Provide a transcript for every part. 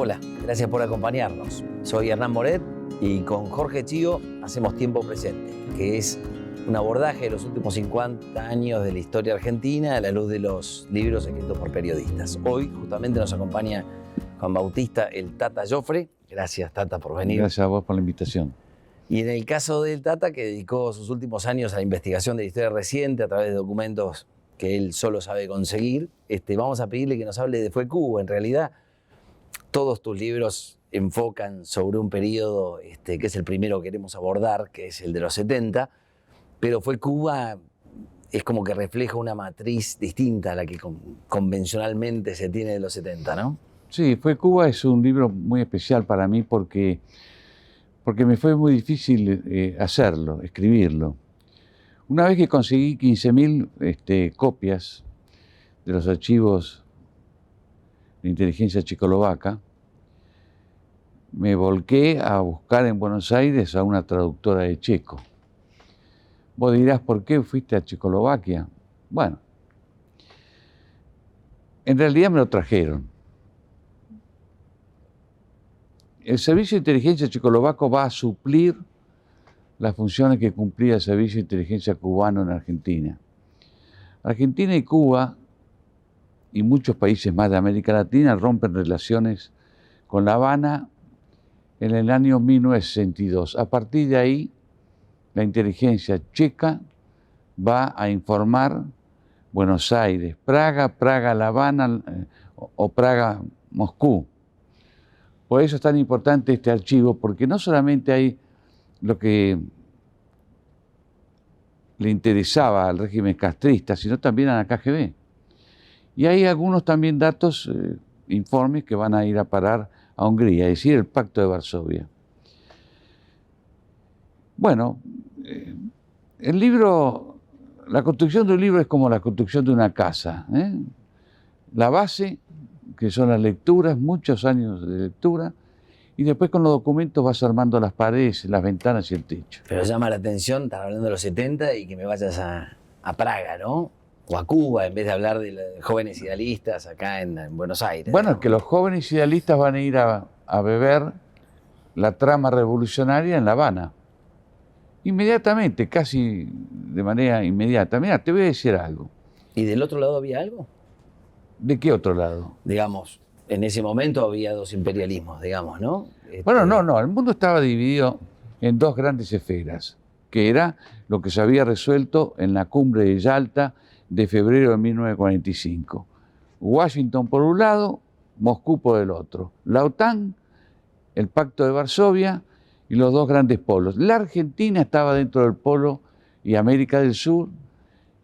Hola, gracias por acompañarnos. Soy Hernán Moret y con Jorge Chío hacemos Tiempo Presente, que es un abordaje de los últimos 50 años de la historia argentina a la luz de los libros escritos por periodistas. Hoy justamente nos acompaña Juan Bautista el Tata Joffre. Gracias, Tata, por venir. Gracias a vos por la invitación. Y en el caso del Tata, que dedicó sus últimos años a la investigación de la historia reciente a través de documentos que él solo sabe conseguir, vamos a pedirle que nos hable de Fue Cuba. En realidad, todos tus libros enfocan sobre un periodo que es el primero que queremos abordar, que es el de los 70, pero Fue Cuba es como que refleja una matriz distinta a la que convencionalmente se tiene de los 70, ¿no? Sí, Fue Cuba es un libro muy especial para mí porque me fue muy difícil hacerlo, escribirlo. Una vez que conseguí 15.000 copias de los archivos de inteligencia checoslovaca, me volqué a buscar en Buenos Aires a una traductora de checo. Vos dirás, ¿por qué fuiste a Checoslovaquia? Bueno, en realidad me lo trajeron. El Servicio de Inteligencia checoslovaco va a suplir las funciones que cumplía el Servicio de Inteligencia cubano en Argentina. Argentina y Cuba y muchos países más de América Latina rompen relaciones con La Habana en el año 1962. A partir de ahí, la inteligencia checa va a informar Buenos Aires, Praga, Praga-La Habana o Praga-Moscú. Por eso es tan importante este archivo, porque no solamente hay lo que le interesaba al régimen castrista, sino también a la KGB. Y hay algunos también datos, informes que van a ir a parar a Hungría, es decir, el Pacto de Varsovia. Bueno, el libro, la construcción de un libro es como la construcción de una casa, ¿eh? La base, que son las lecturas, muchos años de lectura, y después con los documentos vas armando las paredes, las ventanas y el techo. Pero llama la atención, estás hablando de los 70 y que me vayas a Praga, ¿no? O a Cuba, en vez de hablar de jóvenes idealistas acá en Buenos Aires. Bueno, ¿no? es que los jóvenes idealistas van a ir a beber la trama revolucionaria en La Habana. Inmediatamente, casi de manera inmediata. Mira, te voy a decir algo. ¿Y del otro lado había algo? ¿De qué otro lado? Digamos, en ese momento había dos imperialismos, digamos, ¿no? Bueno, no, el mundo estaba dividido en dos grandes esferas, que era lo que se había resuelto en la cumbre de Yalta de febrero de 1945. Washington por un lado, Moscú por el otro. La OTAN, el Pacto de Varsovia y los dos grandes polos. La Argentina estaba dentro del polo y América del Sur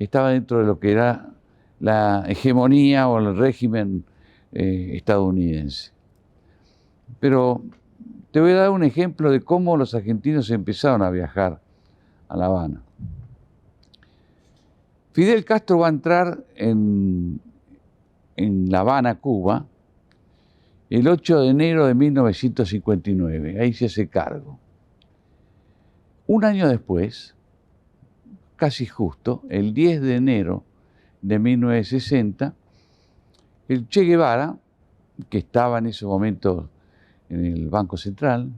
estaba dentro de lo que era la hegemonía o el régimen estadounidense. Pero te voy a dar un ejemplo de cómo los argentinos empezaron a viajar a La Habana. Fidel Castro va a entrar en La Habana, Cuba, el 8 de enero de 1959. Ahí se hace cargo. Un año después, casi justo, el 10 de enero de 1960, el Che Guevara, que estaba en ese momento en el Banco Central,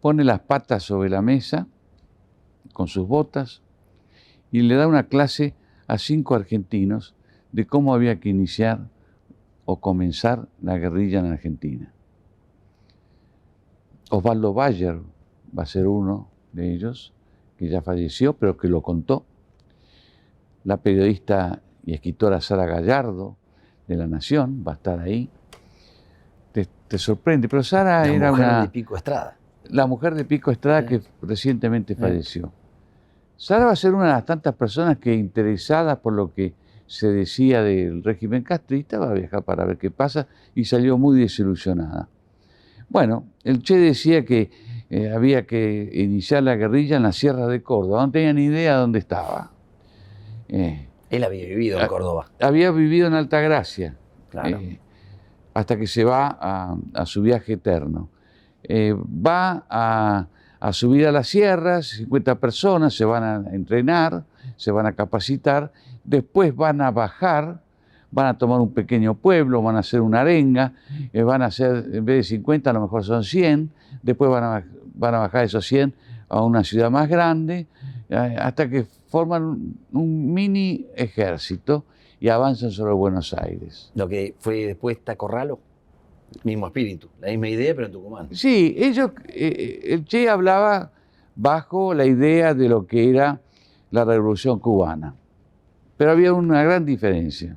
pone las patas sobre la mesa con sus botas y le da una clase a 5 argentinos de cómo había que iniciar o comenzar la guerrilla en Argentina. Osvaldo Bayer va a ser uno de ellos, que ya falleció, pero que lo contó. La periodista y escritora Sara Gallardo, de La Nación, va a estar ahí. Te sorprende, pero Sara era una mujer de Pico Estrada. La mujer de Pico Estrada, que recientemente falleció. Sara va a ser una de las tantas personas que, interesadas por lo que se decía del régimen castrista, va a viajar para ver qué pasa, y salió muy desilusionada. Bueno, el Che decía que había que iniciar la guerrilla en la Sierra de Córdoba. No tenía ni idea dónde estaba. Él había vivido en Córdoba. Había vivido en Altagracia, claro. Hasta que se va a su viaje eterno. Va a subir a las sierras, 50 personas se van a entrenar, se van a capacitar, después van a bajar van a tomar un pequeño pueblo, van a hacer una arenga, van a hacer, en vez de 50, a lo mejor son 100, después van a bajar esos 100 a una ciudad más grande, hasta que forman un mini ejército y avanzan sobre Buenos Aires. Lo que fue después Tacorralo, mismo espíritu, la misma idea, pero en Tucumán. Sí, el Che hablaba bajo la idea de lo que era la Revolución Cubana, pero había una gran diferencia.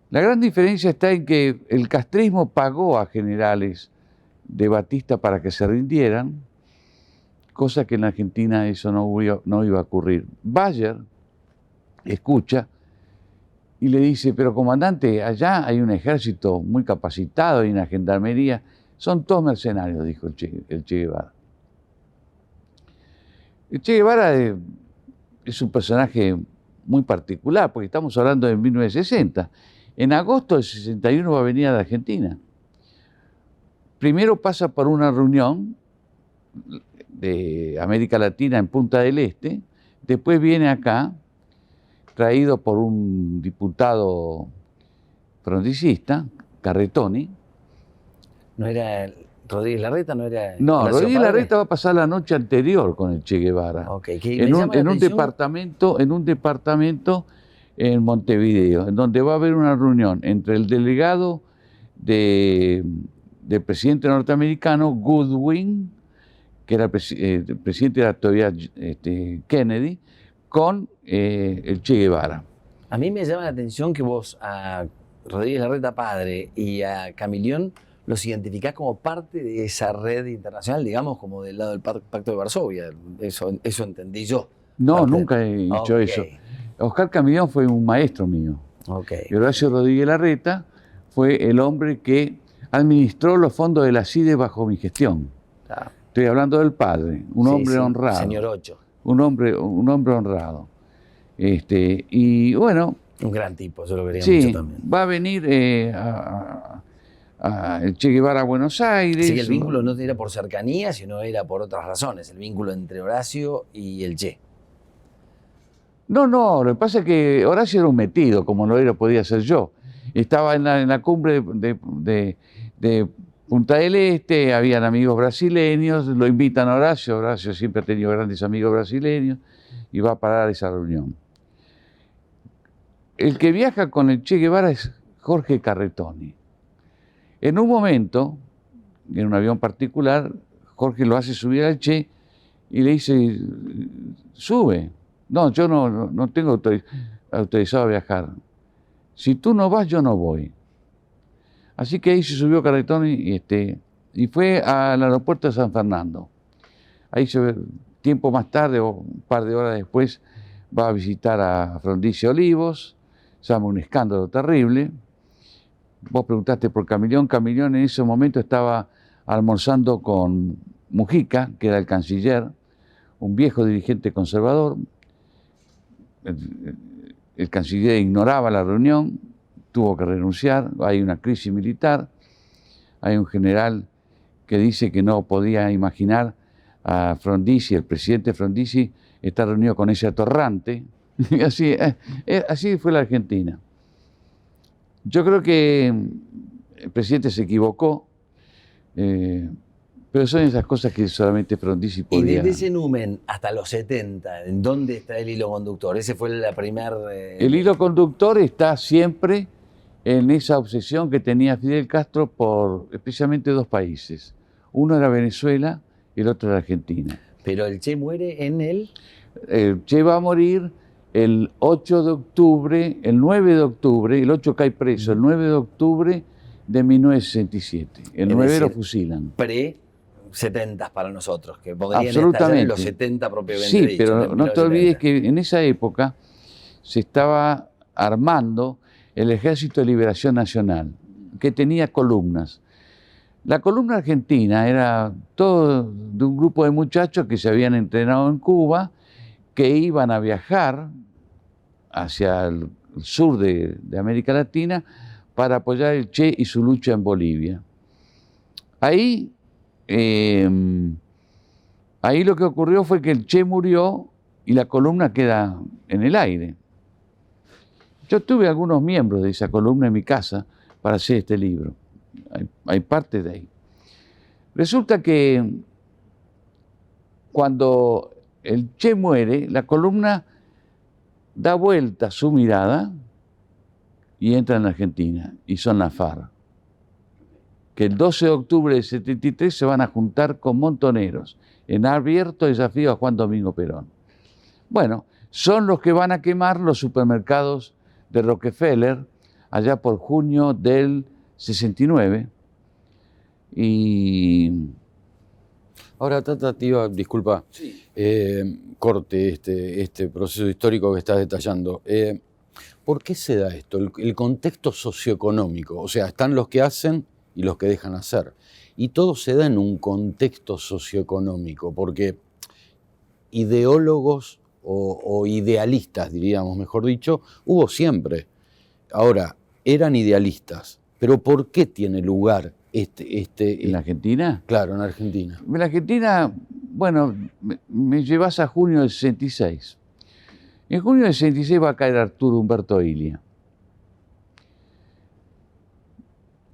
La gran diferencia está en que el castrismo pagó a generales de Batista para que se rindieran, cosa que en Argentina eso no iba a ocurrir. Bayer escucha y le dice, pero comandante, allá hay un ejército muy capacitado, hay una gendarmería, son todos mercenarios, dijo el Che Guevara. El Che Guevara es un personaje muy particular, porque estamos hablando de 1960. En agosto del 61 va a venir a la Argentina. Primero pasa por una reunión de América Latina en Punta del Este, después viene acá, traído por un diputado fronticista, Carretoni. ¿No era Rodríguez Larreta? ¿No era? No, Rodríguez Larreta va a pasar la noche anterior con el Che Guevara. Okay. En un departamento en Montevideo, en donde va a haber una reunión entre el delegado del presidente norteamericano, Goodwin, que era el presidente de la todavía Kennedy, con el Che Guevara. A mí me llama la atención que vos a Rodríguez Larreta padre y a Camilión los identificás como parte de esa red internacional, digamos, como del lado del Pacto de Varsovia. Eso entendí yo. No, nunca he dicho eso. Oscar Camilión fue un maestro mío. Y Horacio Rodríguez Larreta fue el hombre que administró los fondos de la CIDE bajo mi gestión. Estoy hablando del padre, un hombre honrado. Señor Ocho. Un hombre honrado. Y bueno. Un gran tipo, yo lo vería mucho también. Va a venir el Che Guevara a Buenos Aires. Así que el vínculo no era por cercanía, sino era por otras razones, el vínculo entre Horacio y el Che. No, lo que pasa es que Horacio era un metido, como lo podía ser yo. Estaba en la cumbre de Punta del Este, habían amigos brasileños, lo invitan a Horacio. Horacio siempre ha tenido grandes amigos brasileños y va a parar esa reunión. El que viaja con el Che Guevara es Jorge Carretoni. En un momento, en un avión particular, Jorge lo hace subir al Che y le dice, sube. No, yo no tengo autorizado a viajar. Si tú no vas, yo no voy. Así que ahí se subió Carretoni y fue al aeropuerto de San Fernando. Ahí tiempo más tarde, o un par de horas después, va a visitar a Frondizi Olivos, se llama un escándalo terrible. Vos preguntaste por Camilión. Camilión en ese momento estaba almorzando con Mujica, que era el canciller, un viejo dirigente conservador. El canciller ignoraba la reunión, tuvo que renunciar, hay una crisis militar, hay un general que dice que no podía imaginar a Frondizi, el presidente Frondizi, estar reunido con ese atorrante. Así fue la Argentina. Yo creo que el presidente se equivocó, pero son esas cosas que solamente Frondizi podía. Y desde ese numen hasta los 70, ¿en dónde está el hilo conductor? Ese fue la primera... El hilo conductor está siempre en esa obsesión que tenía Fidel Castro por especialmente dos países. Uno era Venezuela y el otro era Argentina. Pero el Che muere en el... El Che va a morir el 8 de octubre, el 9 de octubre, el 8 cae preso, el 9 de octubre de 1967. El 9 lo fusilan. Pre-70 para nosotros, que podrían estar en los 70 propiamente sí, dicho. Pero no te olvides que en esa época se estaba armando el Ejército de Liberación Nacional, que tenía columnas. La columna argentina era todo de un grupo de muchachos que se habían entrenado en Cuba, que iban a viajar hacia el sur de América Latina para apoyar el Che y su lucha en Bolivia. Ahí lo que ocurrió fue que el Che murió y la columna queda en el aire. Yo tuve algunos miembros de esa columna en mi casa para hacer este libro. Hay parte de ahí. Resulta que cuando el Che muere, la columna da vuelta su mirada y entra en Argentina, y son las FARC, que el 12 de octubre del 73 se van a juntar con montoneros en abierto desafío a Juan Domingo Perón. Bueno, son los que van a quemar los supermercados de Rockefeller allá por junio del 69. Y ahora, Tata, tío, disculpa, Sí. corte este proceso histórico que estás detallando. ¿Por qué se da esto? El contexto socioeconómico, o sea, están los que hacen y los que dejan hacer. Y todo se da en un contexto socioeconómico, porque ideólogos o idealistas, diríamos, mejor dicho, hubo siempre. Ahora, eran idealistas, pero ¿por qué tiene lugar ¿en la Argentina? Claro, en Argentina. En la Argentina, bueno, me llevas a junio del 66. En junio del 66 va a caer Arturo Humberto Illia.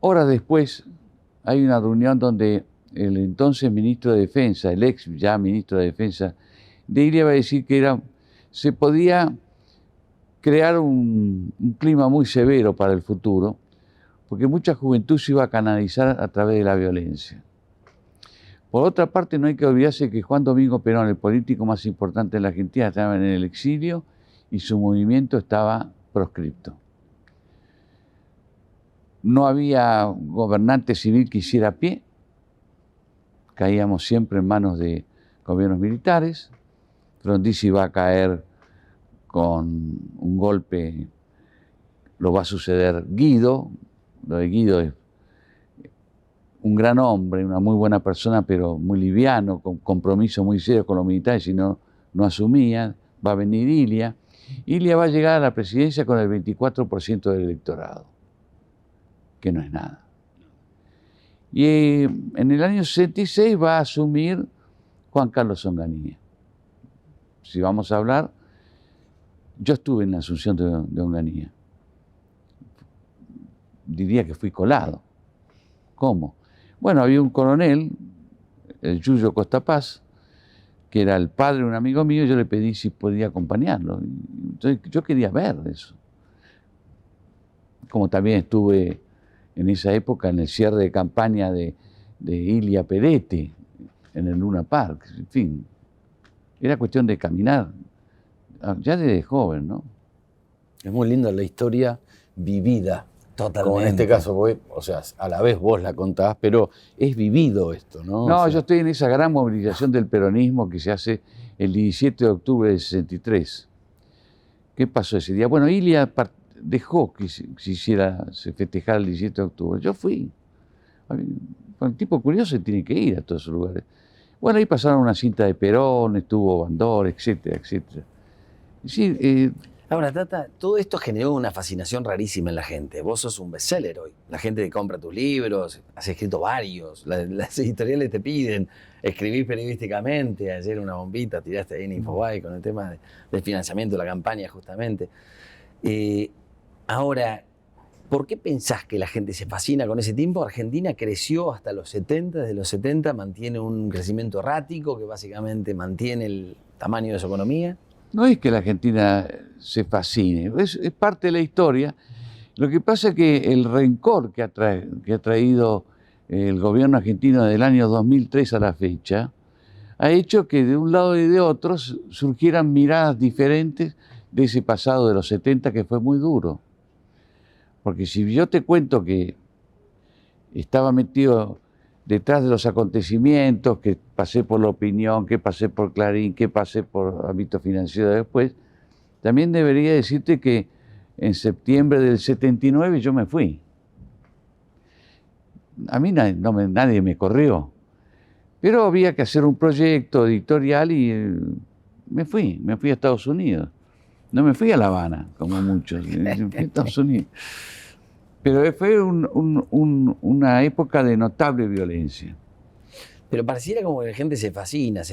Horas después hay una reunión donde el entonces ministro de Defensa, el ex ya ministro de Defensa de Illia, va a decir que se podía crear un clima muy severo para el futuro, porque mucha juventud se iba a canalizar a través de la violencia. Por otra parte, no hay que olvidarse que Juan Domingo Perón, el político más importante de la Argentina, estaba en el exilio y su movimiento estaba proscripto. No había gobernante civil que hiciera pie, caíamos siempre en manos de gobiernos militares. Frondizi va a caer con un golpe, lo va a suceder Guido. Lo de Guido es un gran hombre, una muy buena persona, pero muy liviano, con compromiso muy serio con los militares, y no asumía. Va a venir Illia. Illia va a llegar a la presidencia con el 24% del electorado, que no es nada. Y en el año 66 va a asumir Juan Carlos Onganía. Si vamos a hablar, yo estuve en la asunción de Onganía. Diría que fui colado. ¿Cómo? Bueno, había un coronel, el Yuyo Costa Paz, que era el padre de un amigo mío, y yo le pedí si podía acompañarlo. Entonces, yo quería ver eso. Como también estuve en esa época en el cierre de campaña de Illia Peretti, en el Luna Park, en fin. Era cuestión de caminar, ya desde joven, ¿no? Es muy linda la historia vivida. Totalmente. Como en este caso, o sea, a la vez vos la contás, pero es vivido esto, ¿no? No, o sea, yo estoy en esa gran movilización del peronismo que se hace el 17 de octubre del 63. ¿Qué pasó ese día? Bueno, Illia dejó que se festejara el 17 de octubre. Yo fui. Un tipo curioso tiene que ir a todos esos lugares. Bueno, ahí pasaron una cinta de Perón, estuvo Bandor, etcétera, etcétera. Sí, Ahora, Tata, todo esto generó una fascinación rarísima en la gente. Vos sos un bestseller hoy. La gente compra tus libros, has escrito varios, las editoriales te piden, escribís periodísticamente. Ayer una bombita tiraste ahí en Infobae con el tema del financiamiento de la campaña, justamente. Ahora, ¿por qué pensás que la gente se fascina con ese tiempo? Argentina creció hasta los 70, desde los 70 mantiene un crecimiento errático que básicamente mantiene el tamaño de su economía. no es que la Argentina se fascine, es parte de la historia. Lo que pasa es que el rencor que ha traído el gobierno argentino del año 2003 a la fecha ha hecho que de un lado y de otro surgieran miradas diferentes de ese pasado de los 70 que fue muy duro. Porque si yo te cuento que estaba metido detrás de los acontecimientos, que pasé por La Opinión, que pasé por Clarín, que pasé por Ámbito Financiero después, también debería decirte que en septiembre del 79 yo me fui. A mí nadie me corrió, pero había que hacer un proyecto editorial y me fui a Estados Unidos. No me fui a La Habana, como muchos, me fui a Estados Unidos. Pero fue una época de notable violencia. Pero pareciera como que la gente se fascina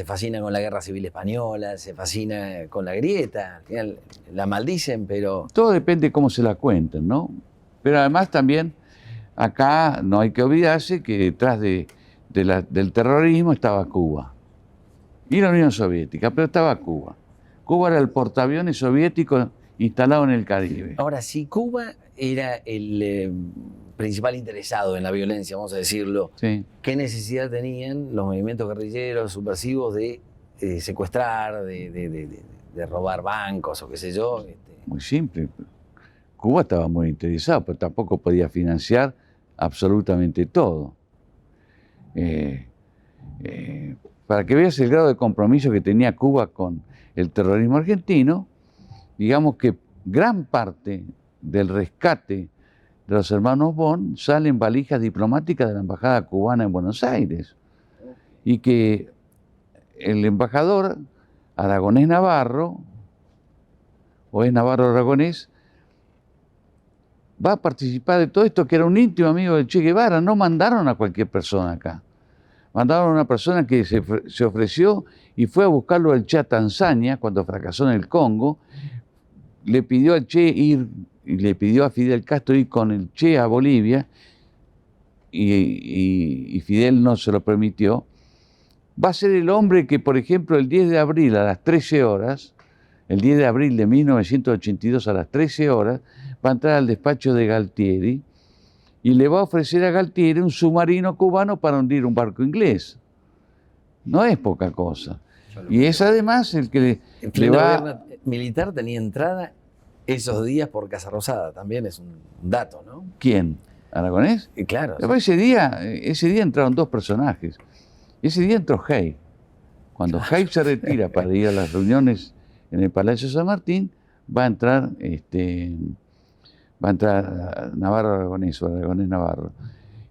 con la Guerra Civil Española, se fascina con la grieta, al final la maldicen, pero... Todo depende de cómo se la cuenten, ¿no? Pero además también acá no hay que olvidarse que detrás del terrorismo estaba Cuba y la Unión Soviética, pero estaba Cuba. Cuba era el portaaviones soviético instalado en el Caribe. Ahora, si Cuba era el principal interesado en la violencia, vamos a decirlo, Sí. ¿qué necesidad tenían los movimientos guerrilleros subversivos de secuestrar, de robar bancos o qué sé yo? Muy simple. Cuba estaba muy interesado, pero tampoco podía financiar absolutamente todo. Para que veas el grado de compromiso que tenía Cuba con el terrorismo argentino, digamos que gran parte del rescate de los hermanos Bon sale en valijas diplomáticas de la embajada cubana en Buenos Aires, y que el embajador Aragonés Navarro, o es Navarro Aragonés, va a participar de todo esto, que era un íntimo amigo de Che Guevara. No mandaron a cualquier persona acá. Mandaron a una persona que se ofreció y fue a buscarlo al Che a Tanzania cuando fracasó en el Congo. Le pidió al Che ir, y le pidió a Fidel Castro ir con el Che a Bolivia, y Fidel no se lo permitió. Va a ser el hombre que, por ejemplo, el 10 de abril a las 13 horas, el 10 de abril de 1982 a las 13 horas, va a entrar al despacho de Galtieri y le va a ofrecer a Galtieri un submarino cubano para hundir un barco inglés. No es poca cosa. Y es además el que le va... gobierno militar tenía entrada esos días por Casa Rosada, también es un dato, ¿no? ¿Quién? ¿Aragonés? Y claro. Pero ese día entraron dos personajes. Ese día entró Hay. Cuando Hay se retira para ir a las reuniones en el Palacio San Martín, va a entrar Navarro Aragonés, o Aragonés Navarro.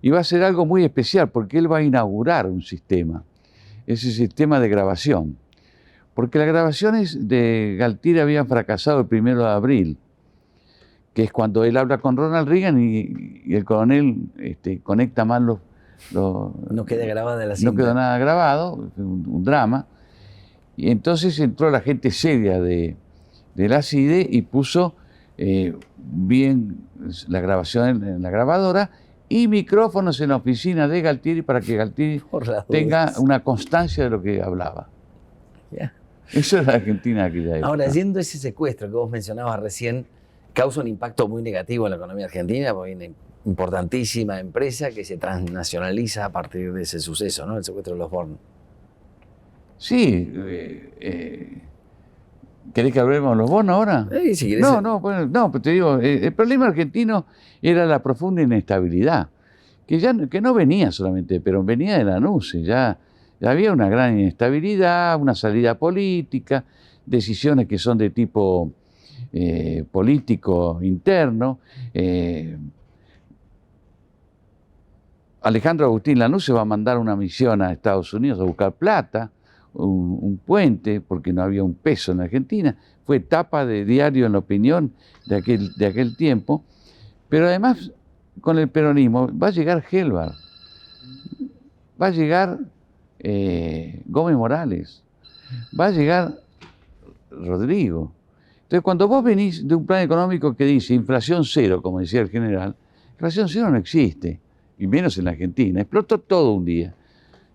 Y va a ser algo muy especial, porque él va a inaugurar un sistema, ese sistema de grabación. Porque las grabaciones de Galtieri habían fracasado el 1 de abril, que es cuando él habla con Ronald Reagan y el coronel conecta mal no queda grabada la cinta. No quedó nada grabado, un drama. Y entonces entró la gente seria de la CIDE y puso bien la grabación en la grabadora y micrófonos en la oficina de Galtieri para que Galtieri tenga una constancia de lo que hablaba. Yeah. Eso era Argentina de aquella época. Ahora, yendo ese secuestro que vos mencionabas recién, causa un impacto muy negativo en la economía argentina, porque hay una importantísima empresa que se transnacionaliza a partir de ese suceso, ¿no? El secuestro de los Born. Sí. ¿Querés que hablemos de los bonos ahora? Si querés. No, pero te digo, el problema argentino era la profunda inestabilidad, que no venía solamente de Perón, venía de Lanús. Ya había una gran inestabilidad, una salida política, decisiones que son de tipo político interno. Alejandro Agustín Lanús se va a mandar una misión a Estados Unidos a buscar plata, un puente, porque no había un peso en Argentina. Fue tapa de diario en La Opinión de aquel tiempo. Pero además, con el peronismo, va a llegar Helvar, va a llegar Gómez Morales, va a llegar Rodrigo. Entonces, cuando vos venís de un plan económico que dice inflación cero, como decía el general, inflación cero no existe, y menos en la Argentina. Explotó todo un día.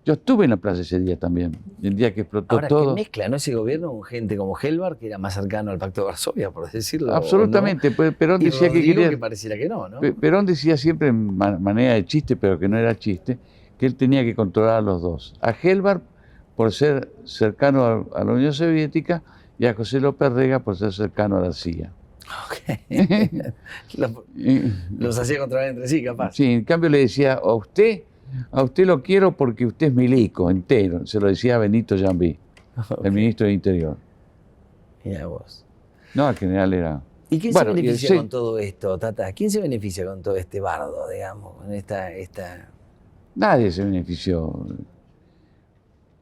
Yo estuve en la plaza ese día también, el día que explotó ahora, todo. Ahora, ¿qué mezcla, no, ese gobierno con gente como Helvar, que era más cercano al Pacto de Varsovia, por decirlo? Absolutamente. ¿No? Perón decía Rodrigo, que quería... que pareciera que no, ¿no? Perón decía siempre en manera de chiste, pero que no era chiste, que él tenía que controlar a los dos. A Helvar por ser cercano a la Unión Soviética y a José López Rega por ser cercano a la CIA. Okay. Los hacía controlar entre sí, capaz. Sí, en cambio le decía, a usted lo quiero porque usted es milico entero. Se lo decía a Benito Jambí, el ministro del Interior. Mira vos. No, el general era... ¿Y quién se beneficia con todo esto, Tata? ¿Quién se beneficia con todo este bardo, digamos, con esta... Nadie se benefició.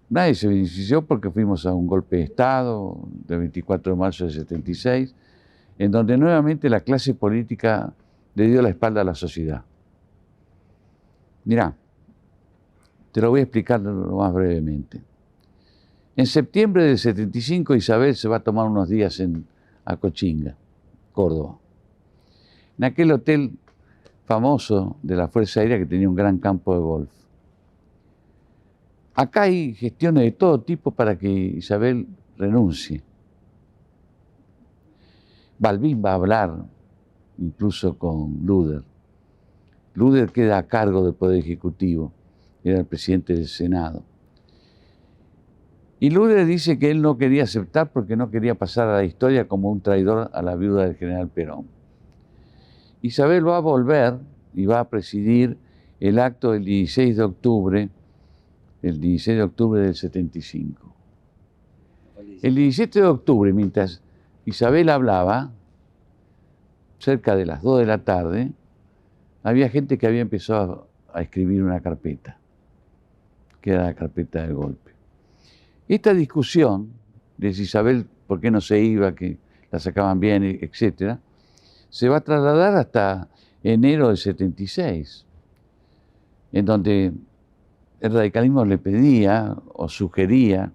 Nadie se benefició porque fuimos a un golpe de Estado del 24 de marzo del 76, en donde nuevamente la clase política le dio la espalda a la sociedad. Mirá, Te lo voy a explicar lo más brevemente. En septiembre del 75, Isabel se va a tomar unos días a Cochinga, Córdoba. En aquel hotel famoso de la Fuerza Aérea que tenía un gran campo de golf. Acá hay gestiones de todo tipo para que Isabel renuncie. Balbín va a hablar incluso con Luder. Luder queda a cargo del Poder Ejecutivo, era el presidente del Senado. Y Luder dice que él no quería aceptar porque no quería pasar a la historia como un traidor a la viuda del general Perón. Isabel va a volver y va a presidir el acto del 16 de octubre, el 16 de octubre del 75. El 17 de octubre, mientras Isabel hablaba, cerca de las 2 de la tarde, había gente que había empezado a escribir una carpeta, que era la carpeta del golpe. Esta discusión de si Isabel por qué no se iba, que la sacaban bien, etc., se va a trasladar hasta enero del 76, en donde el radicalismo le pedía o sugería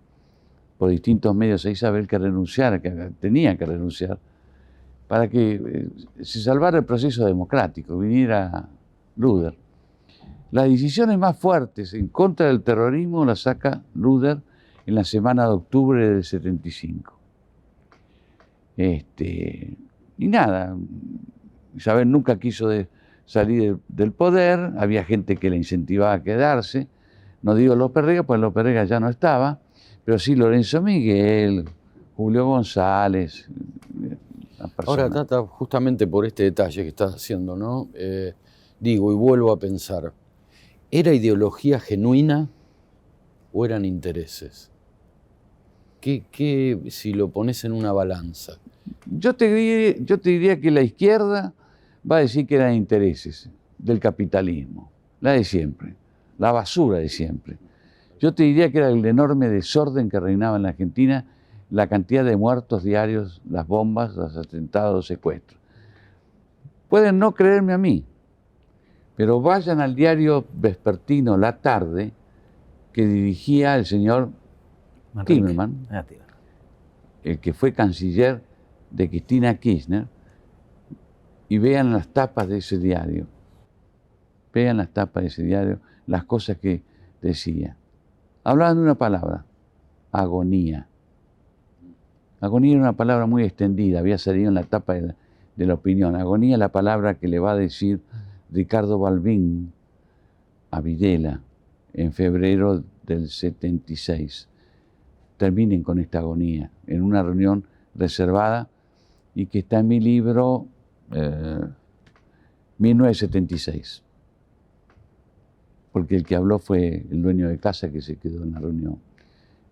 por distintos medios a Isabel que renunciara, que tenía que renunciar, para que se salvara el proceso democrático, viniera Luder. Las decisiones más fuertes en contra del terrorismo las saca Luder en la semana de octubre del 75. Y nada, Isabel nunca quiso salir del poder, había gente que le incentivaba a quedarse, no digo López Rega, pues López Rega ya no estaba, pero sí Lorenzo Miguel, Julio González. Ahora, Tata, justamente por este detalle que estás haciendo, ¿no? Digo y vuelvo a pensar, ¿era ideología genuina o eran intereses? ¿Qué si lo pones en una balanza? Yo te diría que la izquierda va a decir que eran intereses del capitalismo, la de siempre, la basura de siempre. Yo te diría que era el enorme desorden que reinaba en la Argentina, la cantidad de muertos diarios, las bombas, los atentados, los secuestros. Pueden no creerme a mí, pero vayan al diario vespertino La Tarde que dirigía el señor Timerman, el que fue canciller de Cristina Kirchner, y vean las tapas de ese diario. Vean las tapas de ese diario, las cosas que decía. Hablaban de una palabra, agonía. Agonía era una palabra muy extendida, había salido en la tapa de la Opinión. Agonía es la palabra que le va a decir Ricardo Balbín a Videla en febrero del 76. Terminen con esta agonía, en una reunión reservada y que está en mi libro 1976. Porque el que habló fue el dueño de casa que se quedó en la reunión.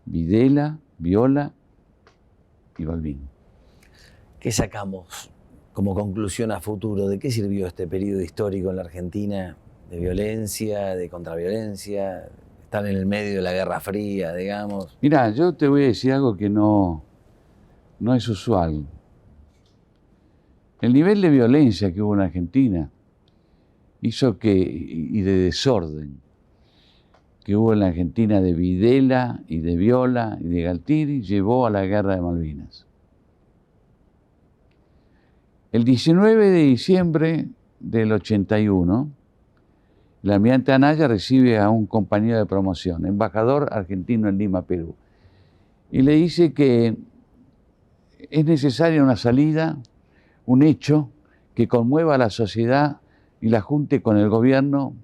Videla, Viola y Balbín. ¿Qué sacamos como conclusión a futuro? ¿De qué sirvió este periodo histórico en la Argentina? ¿De violencia, de contraviolencia? ¿Están en el medio de la Guerra Fría, digamos? Mirá, yo te voy a decir algo que no es usual. El nivel de violencia que hubo en Argentina hizo y de desorden que hubo en la Argentina de Videla y de Viola y de Galtieri llevó a la Guerra de Malvinas. El 19 de diciembre del 81, el almirante Anaya recibe a un compañero de promoción, embajador argentino en Lima, Perú, y le dice que es necesaria una salida, un hecho que conmueva a la sociedad y la junte con el gobierno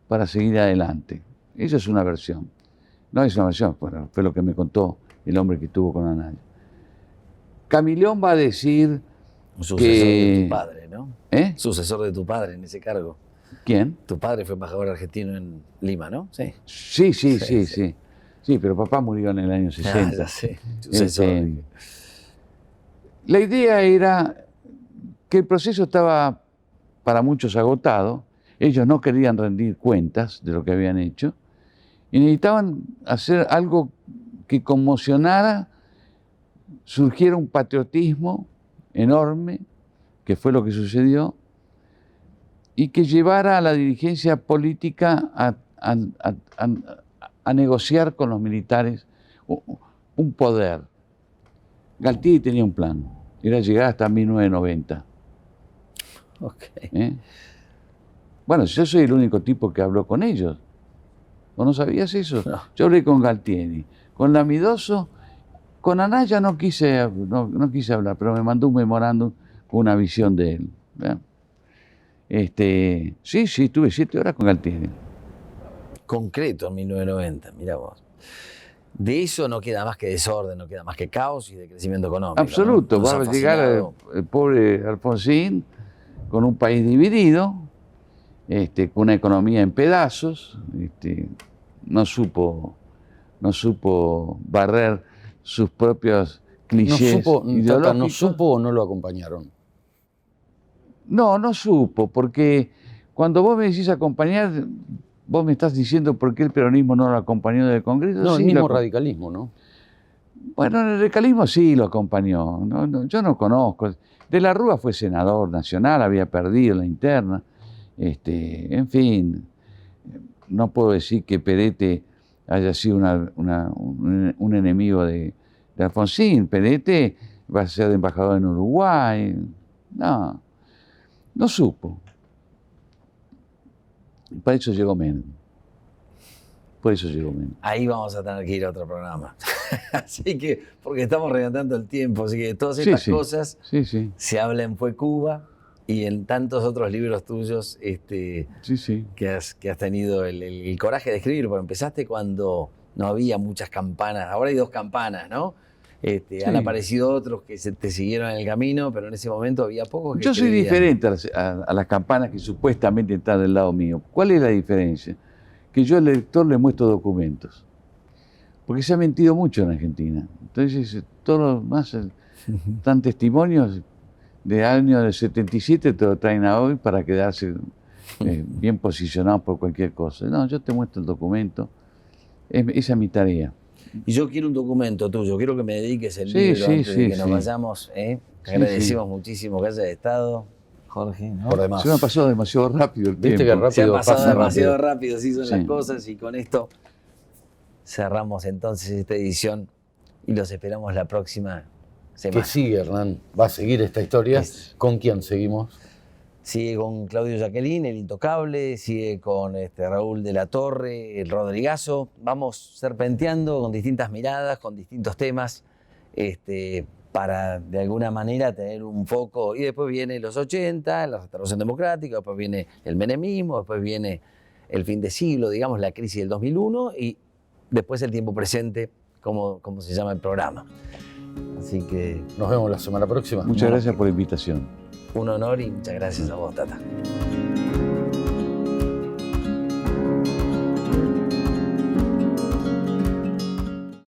para seguir adelante. Esa es una versión. No es una versión, fue lo que me contó el hombre que estuvo con Anaya. Camilón va a decir un sucesor de tu padre, ¿no? ¿Eh? Sucesor de tu padre en ese cargo. ¿Quién? Tu padre fue embajador argentino en Lima, ¿no? Sí. Sí, pero papá murió en el año 60. Sí. Sucesor. La idea era que el proceso estaba para muchos agotado, ellos no querían rendir cuentas de lo que habían hecho y necesitaban hacer algo que conmocionara, surgiera un patriotismo enorme, que fue lo que sucedió, y que llevara a la dirigencia política a negociar con los militares un poder. Galtieri tenía un plan, era llegar hasta 1990. Okay. Bueno, yo soy el único tipo que habló con ellos. ¿Vos no sabías eso? No. Yo hablé con Galtieri, con Lamidoso, con Anaya no quise hablar, pero me mandó un memorándum con una visión de él. Sí, estuve 7 horas con Galtieri. Concreto en 1990, mirá vos. De eso no queda más que desorden, no queda más que caos y de crecimiento económico. Absoluto, ¿no? va a llegar el pobre Alfonsín con un país dividido, con una economía en pedazos, no supo barrer sus propios clichés ideológicos. ¿No supo o no lo acompañaron? No supo, porque cuando vos me decís acompañar, vos me estás diciendo por qué el peronismo no lo acompañó del Congreso. No, sí, el mismo radicalismo, ¿no? Bueno, el radicalismo sí lo acompañó. Yo no conozco. De la Rúa fue senador nacional, había perdido la interna. En fin, no puedo decir que Perete haya sido un enemigo de Alfonsín. Perete va a ser embajador en Uruguay. No supo. Para eso llegó Menem. Ahí vamos a tener que ir a otro programa. Así que, porque estamos regalando el tiempo, así que todas estas cosas se habla en Fue Cuba y en tantos otros libros tuyos que has tenido el coraje de escribir, porque empezaste cuando no había muchas campanas, ahora hay 2 campanas, ¿no? Han aparecido otros que te siguieron en el camino, pero en ese momento había pocos que Yo soy creían. diferente a las campanas que supuestamente están del lado mío. ¿Cuál es la diferencia? Que yo al lector le muestro documentos. Porque se ha mentido mucho en Argentina. Entonces, todos los más están testimonios de años del 77, te lo traen a hoy para quedarse bien posicionados por cualquier cosa. No, yo te muestro el documento. Esa es mi tarea. Y yo quiero un documento tuyo, quiero que me dediques el libro antes de que nos vayamos. Te agradecemos muchísimo que hayas estado, Jorge. ¿No? Por demás. Se me ha pasado demasiado rápido el ¿Viste tiempo. que rápido Se ha pasado pasa demasiado rápido? rápido, así son las cosas, y con esto cerramos entonces esta edición y los esperamos la próxima semana. ¿Qué sigue, Hernán? ¿Va a seguir esta historia? ¿Con quién seguimos? Sigue con Claudio Jacqueline, el intocable, sigue con Raúl de la Torre, el Rodrigazo. Vamos serpenteando con distintas miradas, con distintos temas, para de alguna manera tener un foco. Y después viene los 80, la restauración democrática, después viene el menemismo, después viene el fin de siglo, digamos, la crisis del 2001, y después el tiempo presente, como se llama el programa. Así que Nos vemos la semana próxima. Muchas gracias por la invitación. un honor y muchas gracias a vos, Tata.